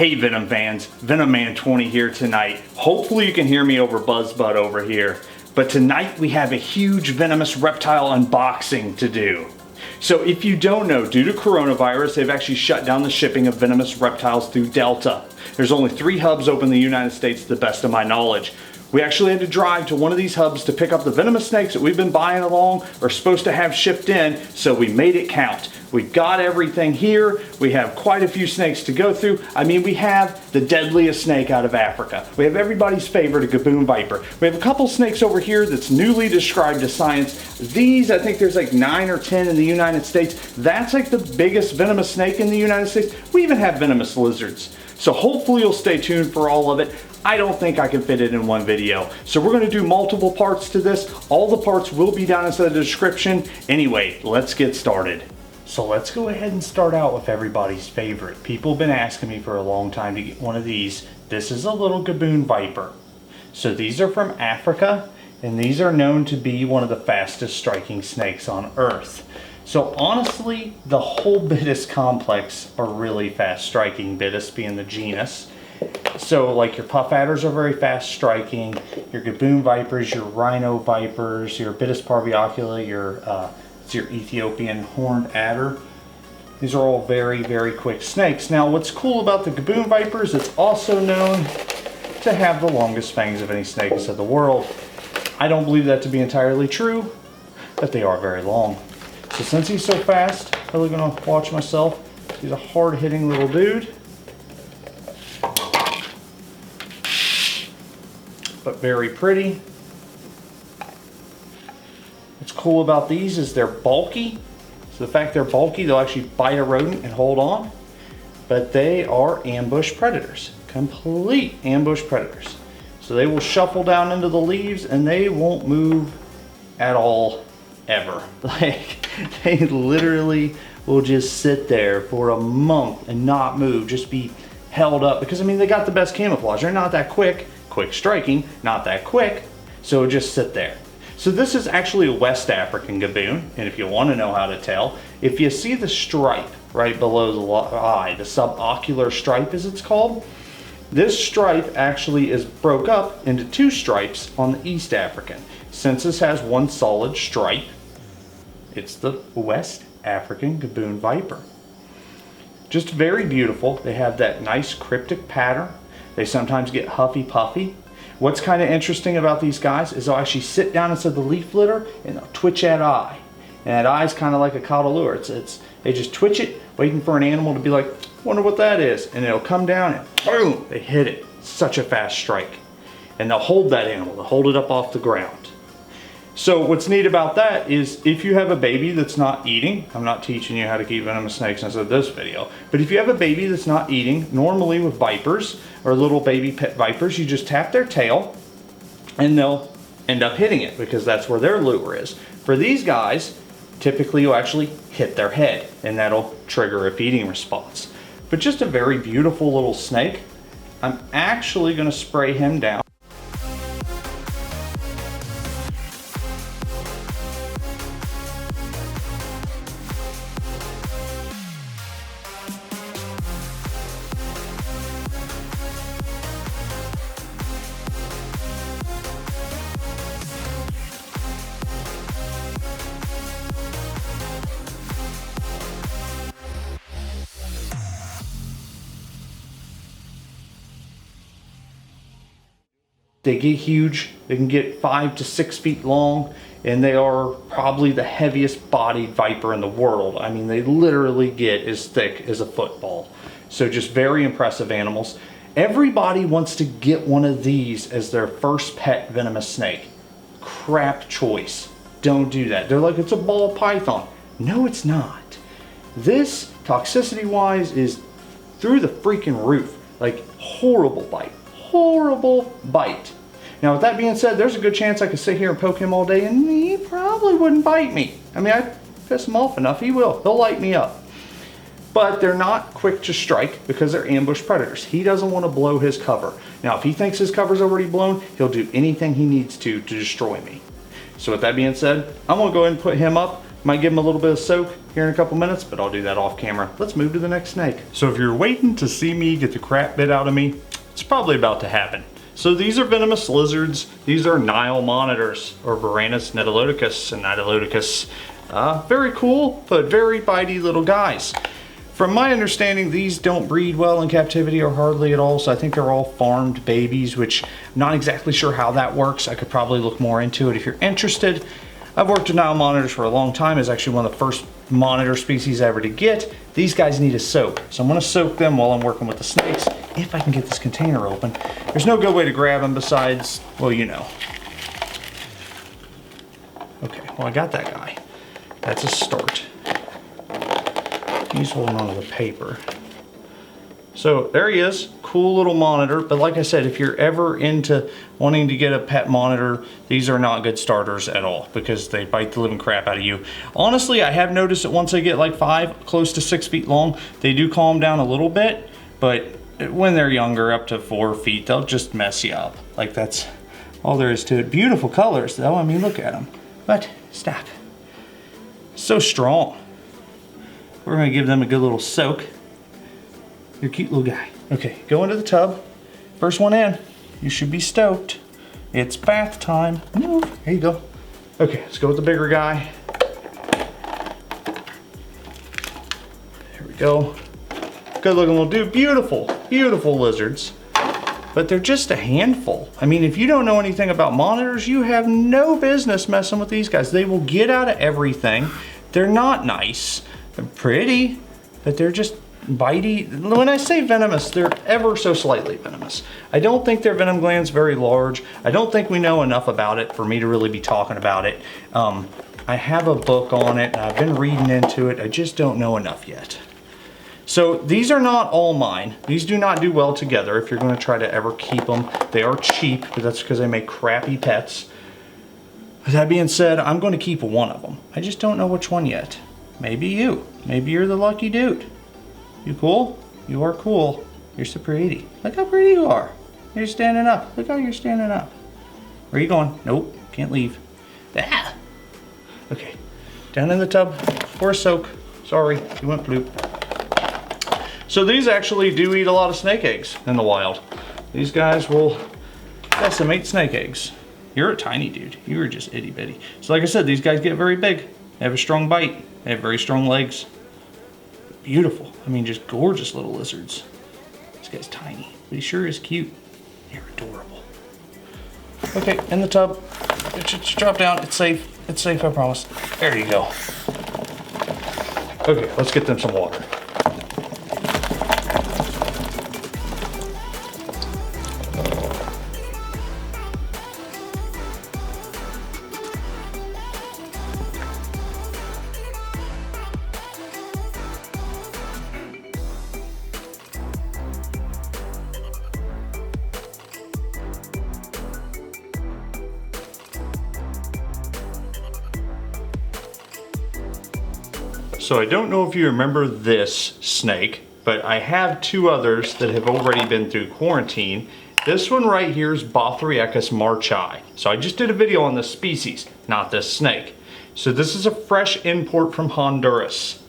Hey Venom fans, Venom Man 20 here tonight. Hopefully you can hear me over BuzzBud over here. But tonight we have a huge venomous reptile unboxing to do. So if you don't know, due to coronavirus, they've actually shut down the shipping of venomous reptiles through Delta. There's only 3 hubs open in the United States to the best of my knowledge. We actually had to drive to one of these hubs to pick up the venomous snakes that we've been buying along or supposed to have shipped in, so we made it count. We got everything here. We have quite a few snakes to go through. I mean, we have the deadliest snake out of Africa. We have everybody's favorite, a Gaboon Viper. We have a couple snakes over here that's newly described as science. These, I think there's like 9 or 10 in the United States. That's like the biggest venomous snake in the United States. We even have venomous lizards. So hopefully you'll stay tuned for all of it. I don't think I can fit it in one video. So we're gonna do multiple parts to this. All the parts will be down inside the description. Anyway, let's get started. So let's go ahead and start out with everybody's favorite. People have been asking me for a long time to get one of these. This is a little Gaboon Viper. So these are from Africa, and these are known to be one of the fastest striking snakes on Earth. So honestly, the whole Bitis complex are really fast striking, Bitis being the genus. So like your puff adders are very fast striking, your Gaboon Vipers, your Rhino Vipers, your Bitis parviocula, your Ethiopian horned adder. These are all very, very quick snakes. Now what's cool about the Gaboon Vipers, it's also known to have the longest fangs of any snakes in the world. I don't believe that to be entirely true, but they are very long. So since he's so fast, I'm really gonna watch myself. He's a hard-hitting little dude, but very pretty. What's cool about these is they're bulky. So the fact they're bulky, they'll actually bite a rodent and hold on. But they are ambush predators, complete ambush predators. So they will shuffle down into the leaves and they won't move at all, ever. Like, they literally will just sit there for a month and not move, just be held up. Because I mean, they got the best camouflage. They're not that quick striking, not that quick, so just sit there. So this is actually a West African Gaboon, and if you want to know how to tell, if you see the stripe right below the eye, the subocular stripe as it's called, this stripe actually is broke up into 2 stripes on the East African. Since this has one solid stripe, it's the West African Gaboon Viper. Just very beautiful. They have that nice cryptic pattern. They sometimes get huffy puffy. What's kind of interesting about these guys is they'll actually sit down inside the leaf litter and they'll twitch that eye. And that eye's kind of like a coddle. They just twitch it, waiting for an animal to be like, wonder what that is. And it'll come down and boom, they hit it. Such a fast strike. And they'll hold that animal, they'll hold it up off the ground. So what's neat about that is if you have a baby that's not eating, I'm not teaching you how to keep venomous snakes inside this video, but if you have a baby that's not eating, normally with vipers or little baby pet vipers, you just tap their tail and they'll end up hitting it because that's where their lure is. For these guys, typically you'll actually hit their head and that'll trigger a feeding response. But just a very beautiful little snake. I'm actually going to spray him down. They get huge, they can get 5 to 6 feet long, and they are probably the heaviest bodied viper in the world. I mean, they literally get as thick as a football. So just very impressive animals. Everybody wants to get one of these as their first pet venomous snake. Crap choice. Don't do that. They're like, it's a ball python. No, it's not. This, toxicity wise, is through the freaking roof. Like, horrible bite. Horrible bite. Now with that being said, there's a good chance I could sit here and poke him all day and he probably wouldn't bite me. I mean, I piss him off enough, he will. He'll light me up. But they're not quick to strike because they're ambush predators. He doesn't want to blow his cover. Now if he thinks his cover's already blown, he'll do anything he needs to destroy me. So with that being said, I'm gonna go ahead and put him up. Might give them a little bit of soak here in a couple minutes, but I'll do that off camera. Let's move to the next snake. So if you're waiting to see me get the crap bit out of me, it's probably about to happen. So these are venomous lizards. These are Nile monitors, or Varanus nidolodicus and nidolodicus. Very cool, but very bitey little guys. From my understanding, these don't breed well in captivity or hardly at all, so I think they're all farmed babies, which I'm not exactly sure how that works. I could probably look more into it if you're interested. I've worked with Nile monitors for a long time. It's actually one of the first monitor species ever to get. These guys need a soak, so I'm gonna soak them while I'm working with the snakes, if I can get this container open. There's no good way to grab them besides, well, you know. Okay, well, I got that guy. That's a start. He's holding onto the paper. So there he is, cool little monitor. But like I said, if you're ever into wanting to get a pet monitor, these are not good starters at all because they bite the living crap out of you. Honestly, I have noticed that once they get like 5, close to 6 feet long, they do calm down a little bit. But when they're younger, up to 4 feet, they'll just mess you up. Like, that's all there is to it. Beautiful colors though, I mean, look at them. But stop. So strong. We're gonna give them a good little soak. You're a cute little guy. Okay, go into the tub. First one in. You should be stoked. It's bath time. Move. There you go. Okay, let's go with the bigger guy. There we go. Good looking little dude. Beautiful, beautiful lizards. But they're just a handful. I mean, if you don't know anything about monitors, you have no business messing with these guys. They will get out of everything. They're not nice. They're pretty, but they're just bitey. When I say venomous, they're ever so slightly venomous. I don't think their venom glands very large. I don't think we know enough about it for me to really be talking about it. I have a book on it, and I've been reading into it. I just don't know enough yet. So these are not all mine. These do not do well together if you're going to try to ever keep them. They are cheap, but that's because they make crappy pets. With that being said, I'm going to keep one of them. I just don't know which one yet. Maybe you. Maybe you're the lucky dude. You cool? You are cool. You're so pretty. Look how pretty you are. You're standing up. Look how you're standing up. Where are you going? Nope, can't leave. Ah. Okay, down in the tub for a soak. Sorry, you went bloop. So these actually do eat a lot of snake eggs in the wild. These guys will decimate snake eggs. You're a tiny dude. You are just itty bitty. So like I said, these guys get very big. They have a strong bite. They have very strong legs. Beautiful. I mean, just gorgeous little lizards. This guy's tiny, but he sure is cute. You're adorable. Okay, in the tub. Just drop down. It's safe. It's safe, I promise. There you go. Okay, let's get them some water. So I don't know if you remember this snake, but I have 2 others that have already been through quarantine. This one right here is Bothriechus marchi. So I just did a video on this species, not this snake. So this is a fresh import from Honduras.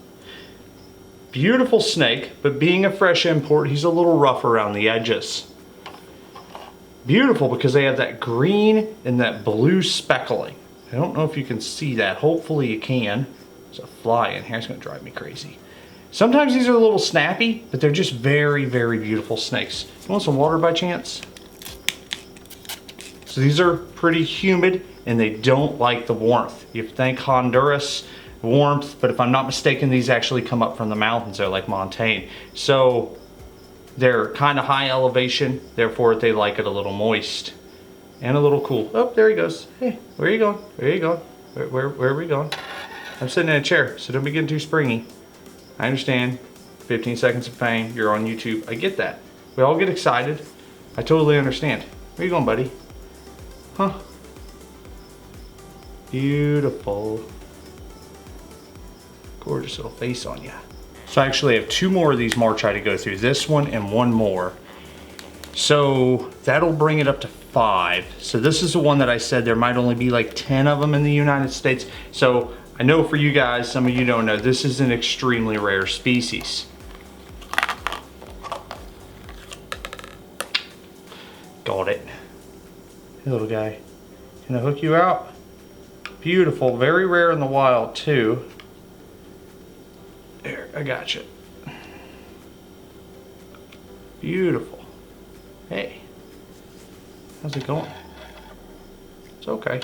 Beautiful snake, but being a fresh import, he's a little rough around the edges. Beautiful because they have that green and that blue speckling. I don't know if you can see that. Hopefully you can. There's a fly in here. It's going to drive me crazy. Sometimes these are a little snappy, but they're just very, very beautiful snakes. You want some water by chance? So these are pretty humid and they don't like the warmth. You think Honduras warmth, but if I'm not mistaken, these actually come up from the mountains. They're like montane. So they're kind of high elevation, therefore they like it a little moist and a little cool. Oh, there he goes. Hey, where are you going? Where are you going? Where are we going? I'm sitting in a chair, so don't be getting too springy. I understand. 15 seconds of pain. You're on YouTube. I get that. We all get excited. I totally understand. Where you going, buddy? Huh? Beautiful. Gorgeous little face on you. So I actually have 2 more of these marchi to go through. This one and 1 more. So that'll bring it up to 5. So this is the one that I said there might only be like 10 of them in the United States. So I know for you guys, some of you don't know, this is an extremely rare species. Got it. Hey little guy, can I hook you out? Beautiful, very rare in the wild too. There, I got you. Beautiful. Hey, how's it going? It's okay.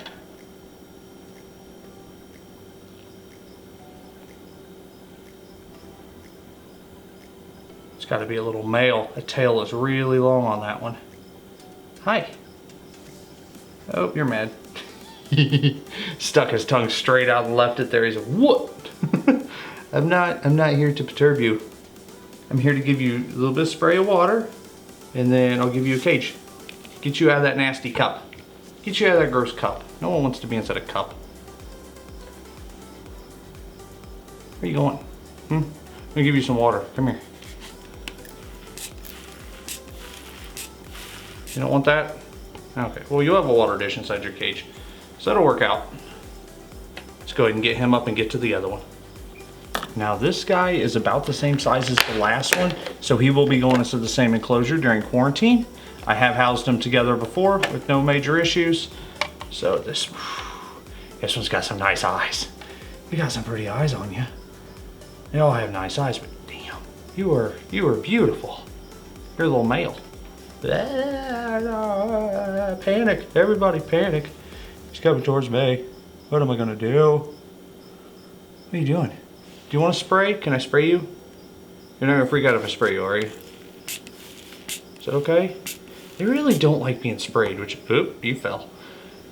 It's got to be a little male. The tail is really long on that one. Hi. Oh, you're mad. Stuck his tongue straight out and left it there. He's like, what? I'm not here to perturb you. I'm here to give you a little bit of spray of water, and then I'll give you a cage. Get you out of that nasty cup. Get you out of that gross cup. No one wants to be inside a cup. Where are you going? I'm gonna give you some water. Come here. You don't want that? Okay, well you'll have a water dish inside your cage, so that'll work out. Let's go ahead and get him up and get to the other one. Now this guy is about the same size as the last one, so he will be going into the same enclosure during quarantine. I have housed them together before with no major issues. So this one's got some nice eyes. You got some pretty eyes on you. They all have nice eyes, but damn, you are beautiful. You're a little male. Panic, everybody panic. He's coming towards me. What am I gonna do? What are you doing? Do you want to spray? Can I spray you? You're not gonna freak out if I spray you, are you? Is that okay? They really don't like being sprayed, which, oop, you fell.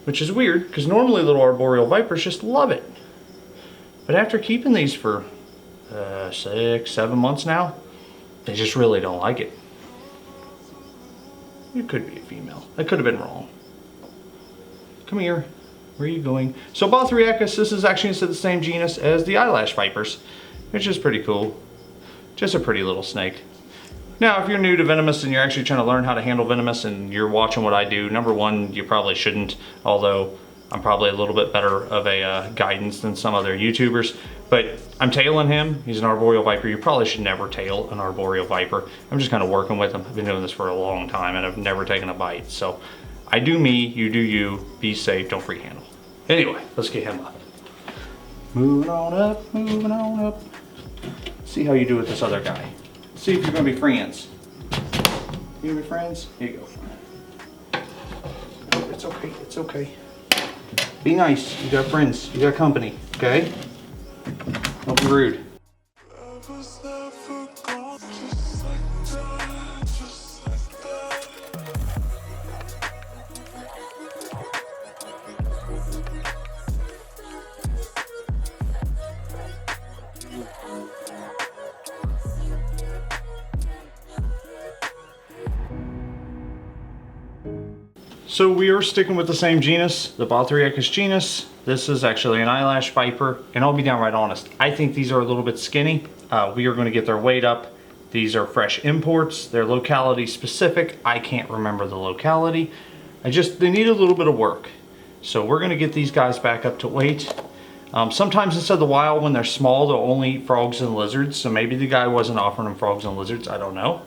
Which is weird, because normally little arboreal vipers just love it. But after keeping these for 6, 7 months now, they just really don't like it. You could be a female. I could have been wrong. Come here. Where are you going? So Bothriechis, this is actually into the same genus as the eyelash vipers, which is pretty cool. Just a pretty little snake. Now, if you're new to Venomous and you're actually trying to learn how to handle Venomous and you're watching what I do, number one, you probably shouldn't, although I'm probably a little bit better of a guidance than some other YouTubers. But I'm tailing him. He's an arboreal viper. You probably should never tail an arboreal viper. I'm just kind of working with him. I've been doing this for a long time and I've never taken a bite. So I do me, you do you. Be safe, don't free handle. Anyway, let's get him up. Moving on up, moving on up. See how you do with this other guy. See if you're gonna be friends. You gonna be friends? Here you go. Oh, it's okay, it's okay. Be nice, you got friends, you got company, okay? Don't be rude. So we are sticking with the same genus, the Bothriechis genus. This is actually an eyelash viper, and I'll be downright honest, I think these are a little bit skinny. We are going to get their weight up. These are fresh imports. They're locality specific. I can't remember the locality. They need a little bit of work. So we're going to get these guys back up to weight. Sometimes instead of the wild, when they're small, they'll only eat frogs and lizards. So maybe the guy wasn't offering them frogs and lizards. I don't know.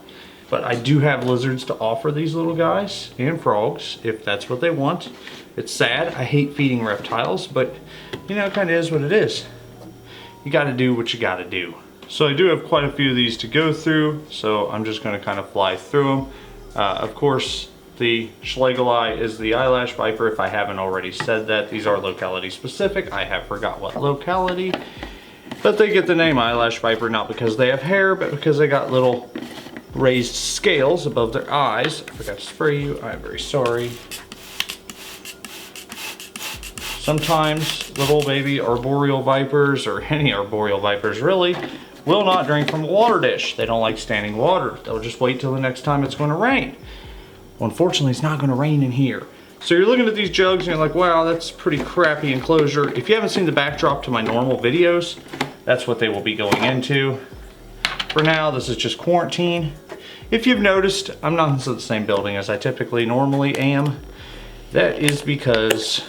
But I do have lizards to offer these little guys and frogs if that's what they want. It's sad. I hate feeding reptiles, but you know, it kind of is what it is. You got to do what you got to do. So I do have quite a few of these to go through, so I'm just going to kind of fly through them. Of course, the Schlegeli is the eyelash viper, if I haven't already said that. These are locality specific. I have forgot what locality. But they get the name eyelash viper not because they have hair, but because they got little raised scales above their eyes. I forgot to spray you. I'm very sorry. Sometimes little baby arboreal vipers, or any arboreal vipers really, will not drink from a water dish. They don't like standing water. They'll just wait till the next time it's going to rain. Well, unfortunately, it's not going to rain in here. So you're looking at these jugs and you're like, wow, that's pretty crappy enclosure. If you haven't seen the backdrop to my normal videos, that's what they will be going into. For now, this is just quarantine. If you've noticed, I'm not in the same building as I typically normally am. That is because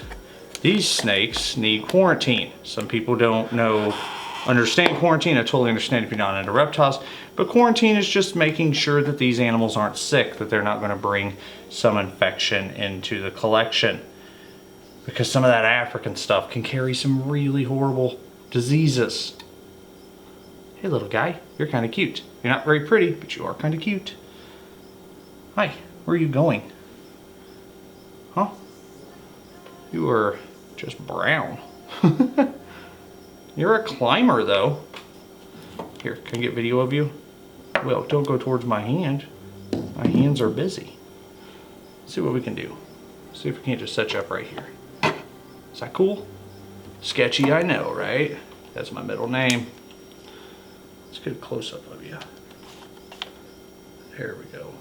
These snakes need quarantine. Some people don't understand quarantine. I totally understand if you're not into reptiles, but quarantine is just making sure that these animals aren't sick, that they're not going to bring some infection into the collection. Because some of that African stuff can carry some really horrible diseases. Hey little guy, you're kind of cute. You're not very pretty, but you are kind of cute. Hi, where are you going? Huh? You are just brown. You're a climber though. Here, can I get video of you? Well, don't go towards my hand. My hands are busy. Let's see what we can do. See if we can't just set you up right here. Is that cool? Sketchy, I know, right? That's my middle name. Let's get a close-up of you. There we go.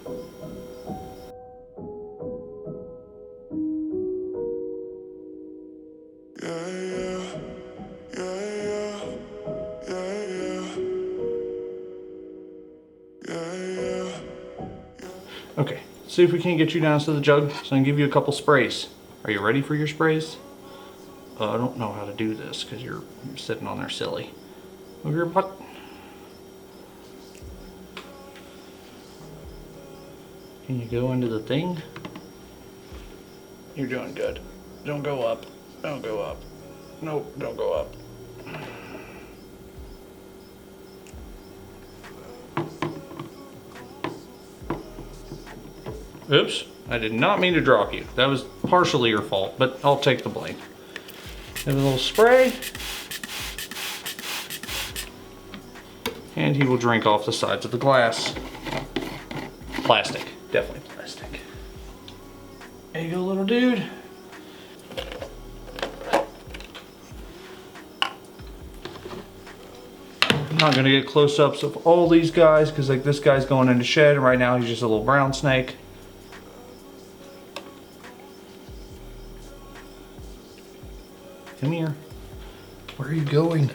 Okay, see if we can't get you down to the jug so I can give you a couple sprays. Are you ready for your sprays? I don't know how to do this because you're sitting on there silly. Move your butt. Can you go into the thing? You're doing good. Don't go up. Don't go up. Nope, don't go up. Oops, I did not mean to drop you. That was partially your fault, but I'll take the blame. Have a little spray. And he will drink off the sides of the glass. Plastic, definitely plastic. There you go, little dude. I'm not gonna get close-ups of all these guys because like this guy's going into shed and right now he's just a little brown snake. Come here. Where are you going?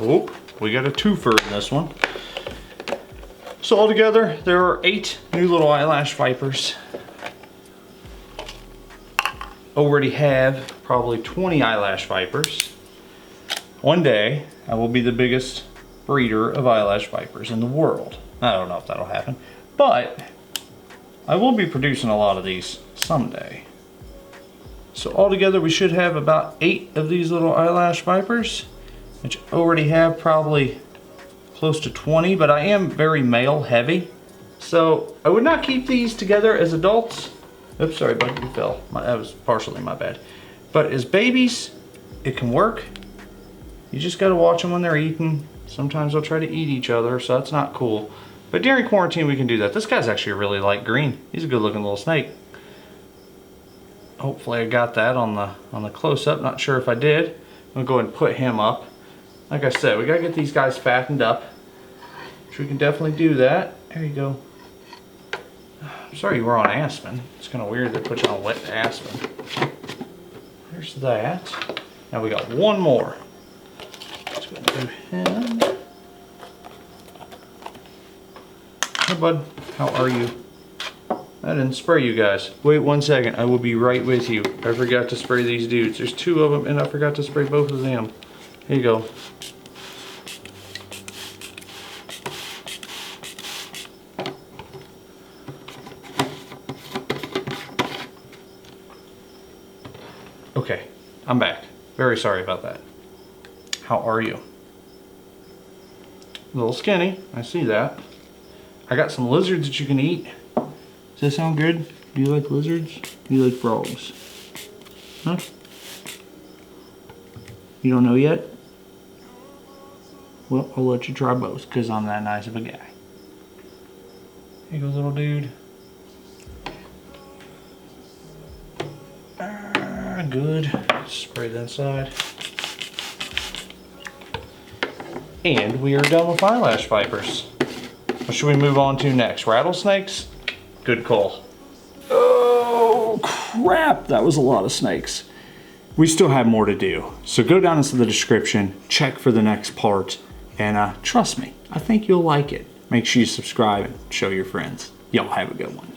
Oh, we got a twofer in this one. So altogether, there are 8 new little eyelash vipers. Already have probably 20 eyelash vipers. One day, I will be the biggest breeder of eyelash vipers in the world. I don't know if that'll happen, but I will be producing a lot of these someday. So altogether, we should have about 8 of these little eyelash vipers, which already have probably close to 20, but I am very male heavy. So I would not keep these together as adults. Oops, sorry, bud, you fell. That was partially my bad. But as babies, it can work. You just gotta watch them when they're eating. Sometimes they'll try to eat each other, so that's not cool. But during quarantine, we can do that. This guy's actually really light green. He's a good looking little snake. Hopefully I got that on the close-up. Not sure if I did. I'm gonna go ahead and put him up. Like I said, we gotta get these guys fattened up, which we can definitely do that. There you go. I'm sorry you were on aspen. It's kind of weird they put you on wet aspen. There's that. Now we got one more. Let's go do him. Hey bud, how are you? I didn't spray you guys. Wait 1 second, I will be right with you. I forgot to spray these dudes. There's 2 of them and I forgot to spray both of them. Here you go. I'm back. Very sorry about that. How are you? A little skinny, I see that. I got some lizards that you can eat. Does that sound good? Do you like lizards? Do you like frogs? Huh? You don't know yet? Well, I'll let you try both because I'm that nice of a guy. Here you go, little dude. Good. Spray that inside. And we are done with eyelash vipers. What should we move on to next? Rattlesnakes? Good call. Oh crap, that was a lot of snakes. We still have more to do. So go down into the description, check for the next part, and trust me, I think you'll like it. Make sure you subscribe and show your friends. Y'all have a good one.